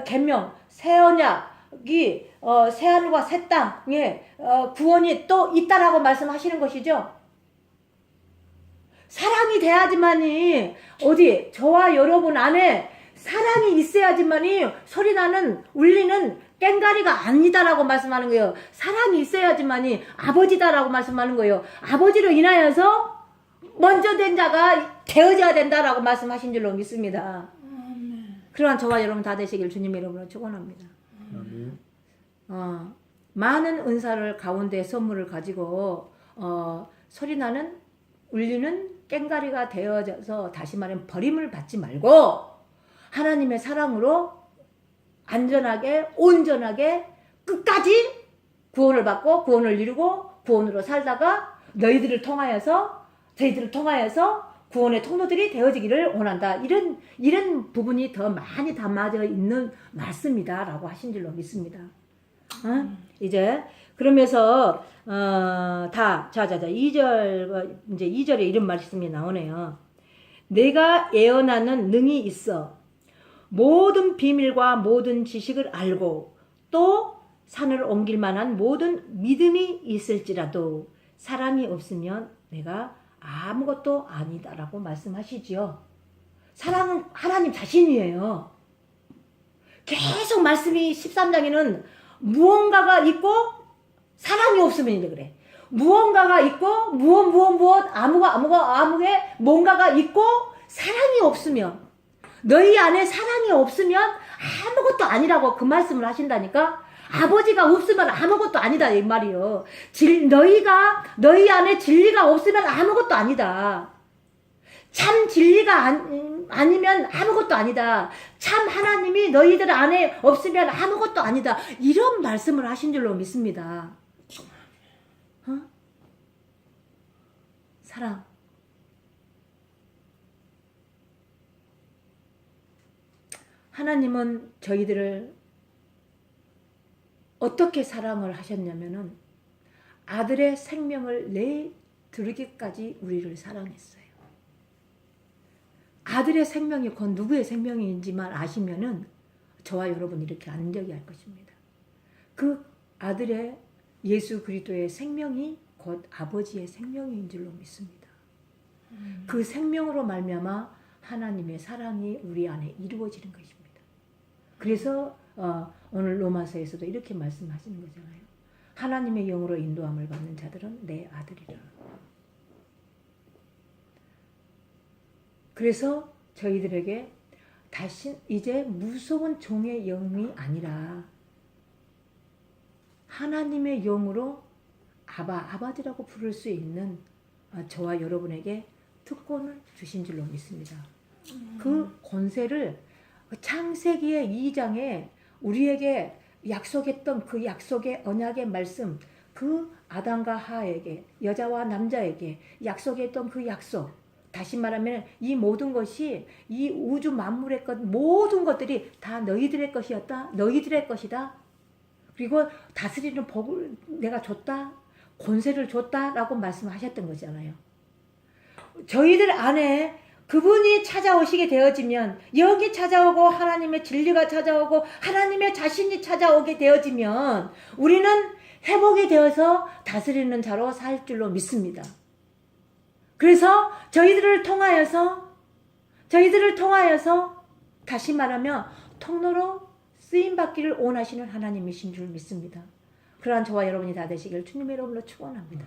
계명 새 언약이 새 하늘과 새 땅의 구원이 또 있다라고 말씀하시는 것이죠. 사랑이 돼야지만이 어디 저와 여러분 안에 사랑이 있어야지만이 소리나는 울리는 꽹가리가 아니다라고 말씀하는 거예요. 사랑이 있어야지만이 아버지다라고 말씀하는 거예요. 아버지로 인하여서 먼저 된 자가 되어져야 된다라고 말씀하신 줄로 믿습니다. 그러한 저와 여러분 다 되시길 주님 이름으로 축원합니다. 많은 은사를 가운데 선물을 가지고 소리나는 울리는 꽹가리가 되어져서 다시 말하면 버림을 받지 말고 하나님의 사랑으로 안전하게 온전하게 끝까지 구원을 받고 구원을 이루고 구원으로 살다가 저희들을 통하여서 구원의 통로들이 되어지기를 원한다. 이런 부분이 더 많이 담아져 있는 말씀이다라고 하신 줄로 믿습니다. 이제 그러면서 자 2절 이제 2절에 이런 말씀이 나오네요. 내가 예언하는 능이 있어 모든 비밀과 모든 지식을 알고 또 산을 옮길 만한 모든 믿음이 있을지라도 사랑이 없으면 내가 아무것도 아니다라고 말씀하시지요. 사랑은 하나님 자신이에요. 계속 말씀이 13장에는 무언가가 있고 사랑이 없으면 그래. 무언가가 있고 무엇 아무게 뭔가가 있고 사랑이 없으면 너희 안에 사랑이 없으면 아무것도 아니라고 그 말씀을 하신다니까. 아버지가 없으면 아무것도 아니다 이 말이요. 너희 안에 진리가 없으면 아무것도 아니다. 참 진리가 아니면 아무것도 아니다. 참 하나님이 너희들 안에 없으면 아무것도 아니다. 이런 말씀을 하신 줄로 믿습니다. 사랑. 하나님은 저희들을 어떻게 사랑을 하셨냐면은 아들의 생명을 내드리기까지 우리를 사랑했어요. 아들의 생명이 곧 누구의 생명인지만 아시면은 저와 여러분이 이렇게 안되게 할 것입니다. 그 아들의 예수 그리스도의 생명이 곧 아버지의 생명인 줄로 믿습니다. 그 생명으로 말미암아 하나님의 사랑이 우리 안에 이루어지는 것입니다. 그래서 오늘 로마서에서도 이렇게 말씀하시는 거잖아요. 하나님의 영으로 인도함을 받는 자들은 내 아들이라. 그래서 저희들에게 다시 이제 무서운 종의 영이 아니라 하나님의 영으로 아버지라고 부를 수 있는 저와 여러분에게 특권을 주신 줄로 믿습니다. 그 권세를 창세기의 2장에 우리에게 약속했던 그 약속의 언약의 말씀, 그 아담과 하에게, 여자와 남자에게 약속했던 그 약속, 다시 말하면 이 모든 것이 이 우주 만물의 모든 것들이 다 너희들의 것이었다, 너희들의 것이다. 그리고 다스리는 복을 내가 줬다, 권세를 줬다라고 말씀하셨던 거잖아요. 저희들 안에 그분이 찾아오시게 되어지면, 영이 찾아오고 하나님의 진리가 찾아오고 하나님의 자신이 찾아오게 되어지면 우리는 회복이 되어서 다스리는 자로 살 줄로 믿습니다. 그래서 저희들을 통하여서 다시 말하면 통로로 쓰임받기를 원하시는 하나님이신 줄 믿습니다. 그러한 저와 여러분이 다 되시길 주님의 이름으로 축원합니다.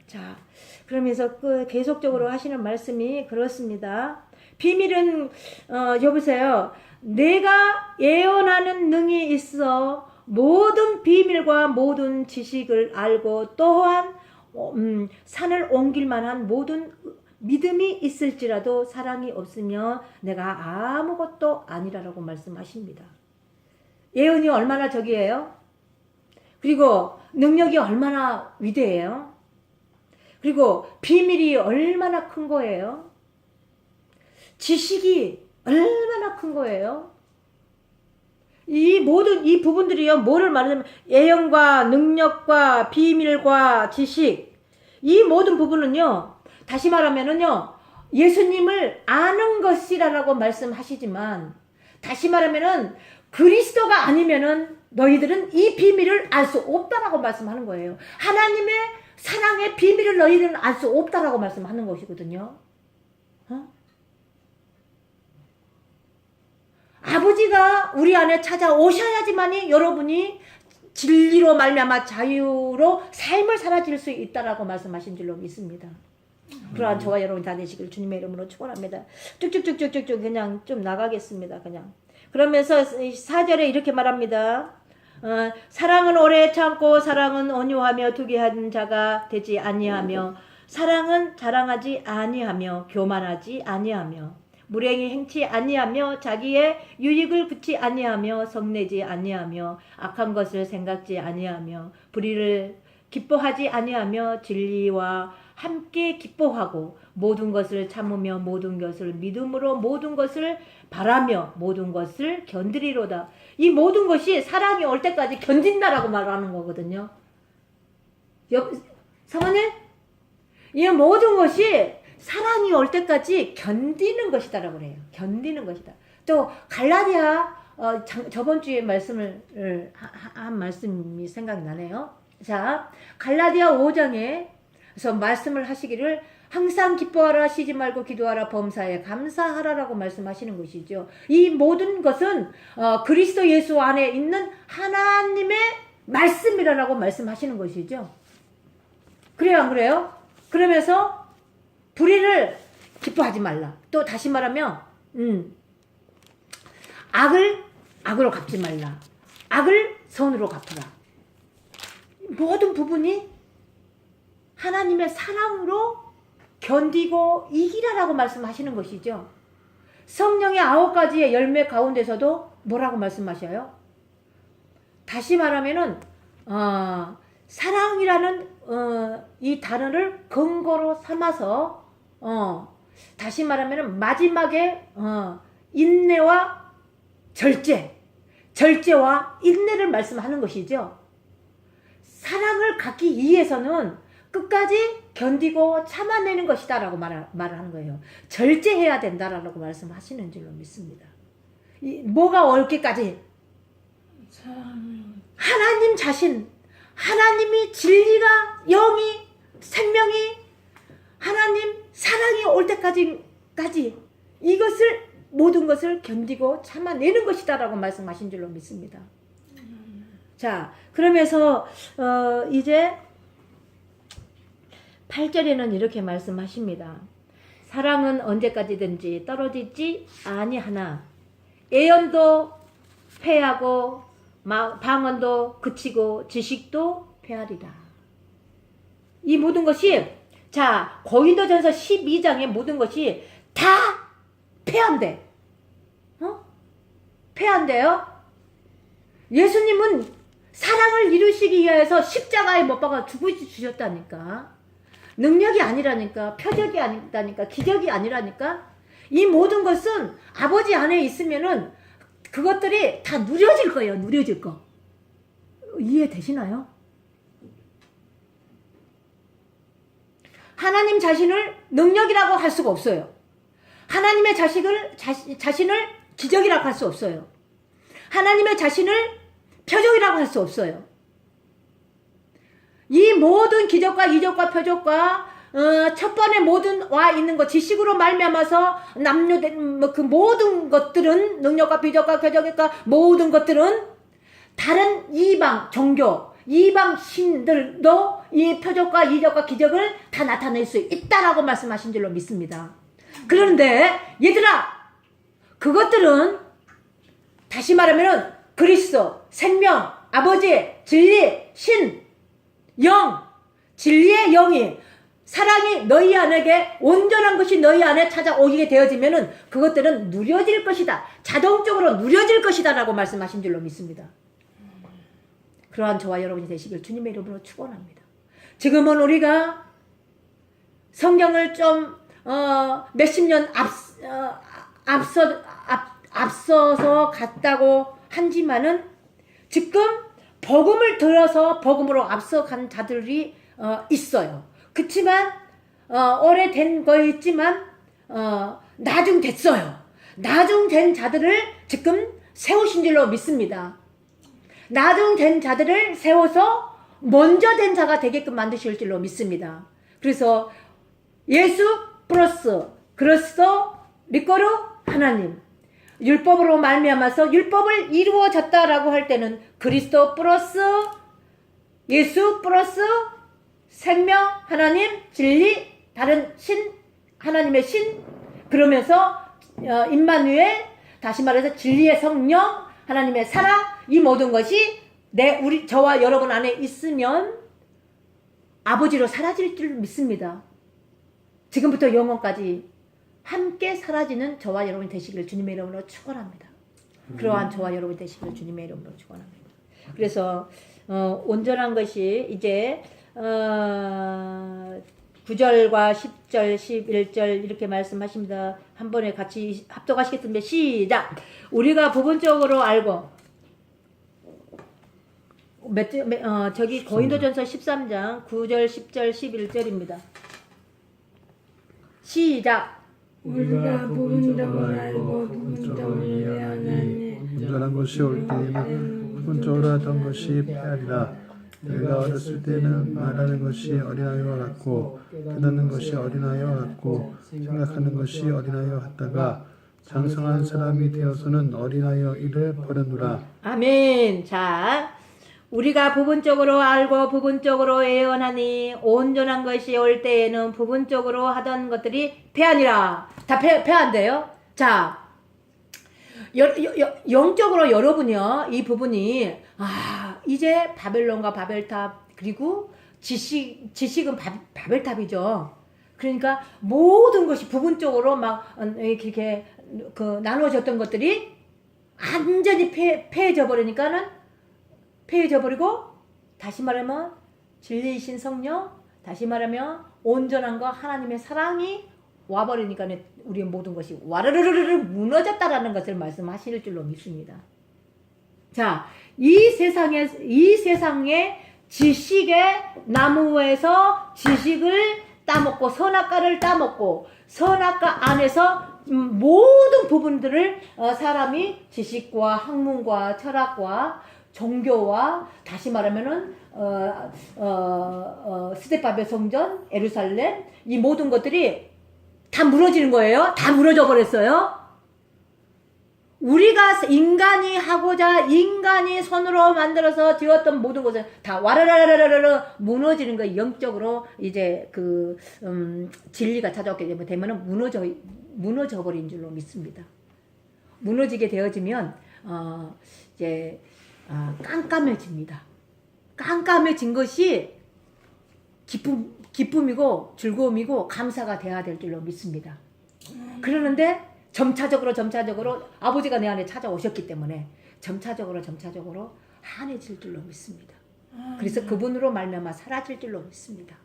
자, 그러면서 계속적으로 하시는 말씀이 그렇습니다. 비밀은 여보세요. 내가 예언하는 능이 있어 모든 비밀과 모든 지식을 알고 또한 산을 옮길 만한 모든 믿음이 있을지라도 사랑이 없으면 내가 아무것도 아니라라고 말씀하십니다. 예언이 얼마나 저기예요? 그리고 능력이 얼마나 위대해요? 그리고 비밀이 얼마나 큰 거예요? 지식이 얼마나 큰 거예요? 이 모든 이 부분들이요, 뭐를 말하자면 예언과 능력과 비밀과 지식, 이 모든 부분은요, 다시 말하면은요, 예수님을 아는 것이라고 말씀하시지만, 다시 말하면은 그리스도가 아니면은 너희들은 이 비밀을 알 수 없다라고 말씀하는 거예요. 하나님의 사랑의 비밀을 너희들은 알 수 없다라고 말씀하는 것이거든요. 아버지가 우리 안에 찾아오셔야지만이 여러분이 진리로 말미암아 자유로 삶을 살아질 수 있다라고 말씀하신 줄로 믿습니다. 그러한 저와 여러분 다 되시길 주님의 이름으로 축원합니다. 쭉쭉쭉쭉쭉 그냥 좀 나가겠습니다. 그냥 그러면서 4절에 이렇게 말합니다. 사랑은 오래 참고 사랑은 온유하며 투기한 자가 되지 아니하며 사랑은 자랑하지 아니하며 교만하지 아니하며 불행히 행치 아니하며 자기의 유익을 굳지 아니하며 성내지 아니하며 악한 것을 생각지 아니하며 불의를 기뻐하지 아니하며 진리와 함께 기뻐하고 모든 것을 참으며 모든 것을 믿음으로 모든 것을 바라며 모든 것을 견디리로다. 이 모든 것이 사랑이 올 때까지 견딘다라고 말하는 거거든요. 사모님, 이 모든 것이 사랑이 올 때까지 견디는 것이다라고 그래요. 견디는 것이다. 또 갈라디아 저번 주에 말씀을 한 말씀이 생각나네요. 자, 갈라디아 5장에서 말씀을 하시기를 항상 기뻐하라, 쉬지 말고 기도하라, 범사에 감사하라라고 말씀하시는 것이죠. 이 모든 것은 그리스도 예수 안에 있는 하나님의 말씀이라고 말씀하시는 것이죠. 그래요, 안 그래요? 그러면서 불의를 기뻐하지 말라. 또 다시 말하면 악을 악으로 갚지 말라. 악을 선으로 갚으라. 모든 부분이 하나님의 사랑으로 견디고 이기라라고 말씀하시는 것이죠. 성령의 9가지의 열매 가운데서도 뭐라고 말씀하셔요? 다시 말하면은 사랑이라는 이 단어를 근거로 삼아서 다시 말하면은 마지막에 인내와 절제와 인내를 말씀하는 것이죠. 사랑을 갖기 위해서는 끝까지 견디고 참아내는 것이다 라고 말을 하는 거예요. 절제해야 된다라고 말씀하시는 줄로 믿습니다. 뭐가 옳기까지? 하나님 자신, 하나님이 진리가 영이 생명이 하나님 사랑이 올 때까지 이것을 모든 것을 견디고 참아내는 것이다 라고 말씀하신 줄로 믿습니다. 자, 그러면서 이제 8절에는 이렇게 말씀하십니다. 사랑은 언제까지든지 떨어지지 아니하나 애연도 패하고 방언도 그치고 지식도 패하리라. 이 모든 것이 자 고린도전서 12장의 모든 것이 다 패한대. 패한대요. 예수님은 사랑을 이루시기 위해서 십자가에 못 박아 죽으셨다니까. 능력이 아니라니까, 표적이 아니라니까, 기적이 아니라니까. 이 모든 것은 아버지 안에 있으면은 그것들이 다 누려질 거예요. 누려질 거. 이해되시나요? 하나님 자신을 능력이라고 할 수가 없어요. 하나님의 자신을 기적이라고 할 수 없어요. 하나님의 자신을 표적이라고 할 수 없어요. 이 모든 기적과 이적과 표적과 첫 번에 모든 와 있는 것 지식으로 말미암아서 남녀된 그 모든 것들은 능력과 비적과 표적과 모든 것들은 다른 이방 종교 이방 신들도 이 표적과 이적과 기적을 다 나타낼 수 있다라고 말씀하신 줄로 믿습니다. 그런데 얘들아 그것들은 다시 말하면은 그리스도 생명 아버지 진리 신 영, 진리의 영이 사랑이 너희 안에게 온전한 것이 너희 안에 찾아오게 되어지면은 그것들은 누려질 것이다. 자동적으로 누려질 것이다 라고 말씀하신 줄로 믿습니다. 그러한 저와 여러분이 되시길 주님의 이름으로 축원합니다. 지금은 우리가 성경을 좀 몇십 년 앞서서 갔다고 하지만은 지금 복음을 들어서 복음으로 앞서간 자들이 있어요. 그렇지만 오래된 거였지만 나중됐어요. 나중된 자들을 지금 세우신 줄로 믿습니다. 나중된 자들을 세워서 먼저 된 자가 되게끔 만드실 줄로 믿습니다. 그래서 예수 플러스 그리스도 리꼬르 하나님 율법으로 말미암아서 율법을 이루어졌다라고 할 때는 그리스도 플러스 예수 플러스 생명 하나님 진리 다른 신 하나님의 신 그러면서 임마누엘 다시 말해서 진리의 성령 하나님의 사랑 이 모든 것이 저와 여러분 안에 있으면 아버지로 사라질 줄 믿습니다. 지금부터 영원까지 함께 사라지는 저와 여러분이 되시기를 주님의 이름으로 축원합니다. 그러한 저와 여러분이 되시기를 주님의 이름으로 축원합니다. 그래서 온전한 것이 이제 9절과 10절, 11절 이렇게 말씀하십니다. 한 번에 같이 합독하시겠습니다. 시작! 우리가 부분적으로 알고 저기 고린도전서 13장 9절, 10절, 11절입니다. 시작! 우리가 부분적으로 알고 부분적으로 이해하나니 온전한 것이 올 때에는 부분적으로 하던 것이 폐하리라. 내가 어렸을 때는 말하는 것이 어린아이와 같고 깨닫는 것이 어린아이와 같고 생각하는 것이 어린아이와 같다가 장성한 사람이 되어서는 어린아이의 일을 버렸노라. 아멘. 자, 우리가 부분적으로 알고 부분적으로 예언하니 온전한 것이 올 때에는 부분적으로 하던 것들이 패하니라. 다 패한대요. 자, 영적으로 여러분이요, 이 부분이 이제 바벨론과 바벨탑 그리고 지식은 바벨탑이죠. 그러니까 모든 것이 부분적으로 막 이렇게 나누어졌던 것들이 완전히 패해져 버리니까는 패해져 버리고, 다시 말하면 진리이신 성령, 다시 말하면 온전한과 하나님의 사랑이 와버리니까 우리의 모든 것이 와르르르르 무너졌다라는 것을 말씀하실 줄로 믿습니다. 자, 이 세상의 지식의 나무에서 지식을 따먹고 선악과를 따먹고 선악과 안에서 모든 부분들을 사람이 지식과 학문과 철학과 종교와 다시 말하면은 스데바벨 성전, 예루살렘 이 모든 것들이 다 무너지는 거예요. 다 무너져 버렸어요. 우리가 인간이 하고자 인간이 손으로 만들어서 지었던 모든 것은 다 와르르르르르 무너지는 거예요. 영적으로 이제 진리가 찾아오게 되면은 무너져 버린 줄로 믿습니다. 무너지게 되어지면 이제 깜깜해집니다. 깜깜해진 것이 기쁨이고 즐거움이고 감사가 돼야 될 줄로 믿습니다. 그러는데 점차적으로 아버지가 내 안에 찾아오셨기 때문에 점차적으로 환해질 줄로 믿습니다. 그래서 그분으로 말미암아 사라질 줄로 믿습니다.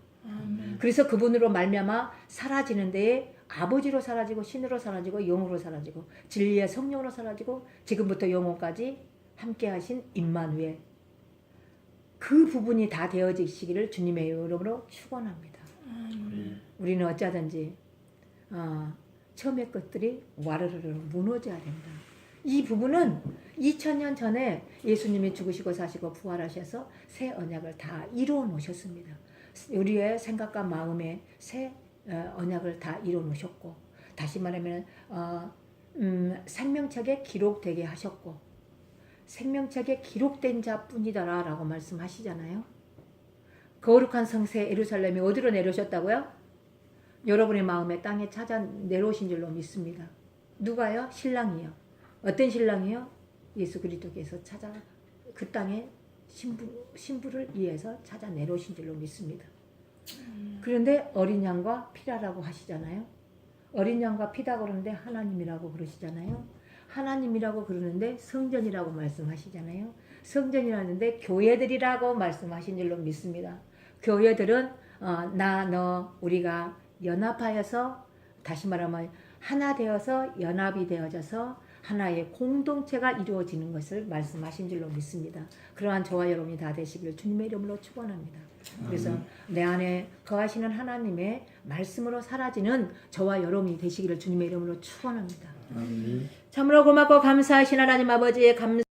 그래서 그분으로 말미암아 사라지는 데에 아버지로 사라지고 신으로 사라지고 영으로 사라지고 진리의 성령으로 사라지고 지금부터 영혼까지 함께 하신 임마누엘, 그 부분이 다 되어지시기를 주님의 이름으로 축원합니다. 우리는 어쩌든지 처음의 것들이 와르르르 무너져야 된다. 이 부분은 2000년 전에 예수님이 죽으시고 사시고 부활하셔서 새 언약을 다 이루어 놓으셨습니다. 우리의 생각과 마음에 새 언약을 다 이루어 놓으셨고, 다시 말하면 생명책에 기록되게 하셨고, 생명책에 기록된 자뿐이더라 라고 말씀하시잖아요. 거룩한 성새 예루살렘이 어디로 내려오셨다고요? 여러분의 마음에 땅에 찾아 내려오신 줄로 믿습니다. 누가요? 신랑이요. 어떤 신랑이요? 예수 그리스도께서 찾아 그 땅에 신부를 위해서 찾아 내려오신 줄로 믿습니다. 그런데 어린 양과 피라라고 하시잖아요. 어린 양과 피다 그러는데 하나님이라고 그러시잖아요. 하나님이라고 그러는데 성전이라고 말씀하시잖아요. 성전이라는데 교회들이라고 말씀하신 줄로 믿습니다. 교회들은 너 우리가 연합하여서, 다시 말하면 하나 되어서 연합이 되어져서 하나의 공동체가 이루어지는 것을 말씀하신 줄로 믿습니다. 그러한 저와 여러분이 다 되시기를 주님의 이름으로 축원합니다. 그래서 내 안에 거하시는 하나님의 말씀으로 사라지는 저와 여러분이 되시기를 주님의 이름으로 축원합니다. 참으로 고맙고 감사하신 하나님 아버지의 감사